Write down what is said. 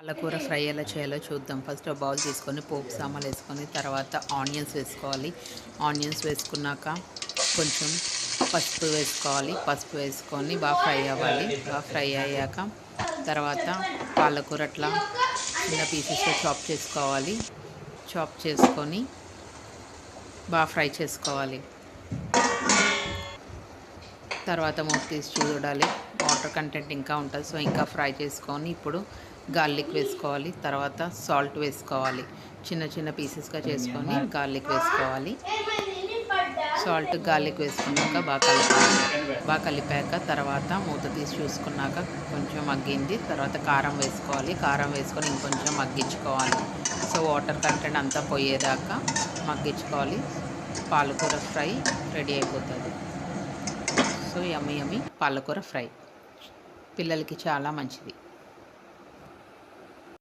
పాలకూర ఫ్రై ఎలా చేయాలో చూద్దాం. ఫస్ట్ ఒక బౌల్ తీసుకొని పోపు సామాన్లు వేసుకొని తర్వాత ఆనియన్స్ వేసుకోవాలి. ఆనియన్స్ వేసుకున్నాక కొంచెం పసుపు వేసుకోవాలి. పసుపు వేసుకొని బాగా ఫ్రై అవ్వాలి. బాగా ఫ్రై అయ్యాక తర్వాత పాలకూర అట్లా చిన్న పీసెస్లో చాప్ చేసుకోవాలి. చాప్ చేసుకొని బాగా ఫ్రై చేసుకోవాలి. తర్వాత మూత తీసి చూడాలి. వాటర్ కంటెంట్ ఇంకా ఉంటుంది, సో ఇంకా ఫ్రై చేసుకొని ఇప్పుడు గార్లిక్ వేసుకోవాలి. తర్వాత సాల్ట్ వేసుకోవాలి. చిన్న చిన్న పీసెస్గా చేసుకొని గార్లిక్ వేసుకోవాలి. సాల్ట్ గార్లిక్ వేసుకున్నాక బాగా కలిపాక తర్వాత మూత తీసి చూసుకున్నాక కొంచెం మగ్గింది. తర్వాత కారం వేసుకోవాలి. కారం వేసుకొని ఇంకొంచెం మగ్గించుకోవాలి. సో వాటర్ కంటెంట్ అంతా పోయేదాకా మగ్గించుకోవాలి. పాలకూర ఫ్రై రెడీ అయిపోతుంది. సో యమ్మీ పాలకూర ఫ్రై పిల్లలకి చాలా మంచిది.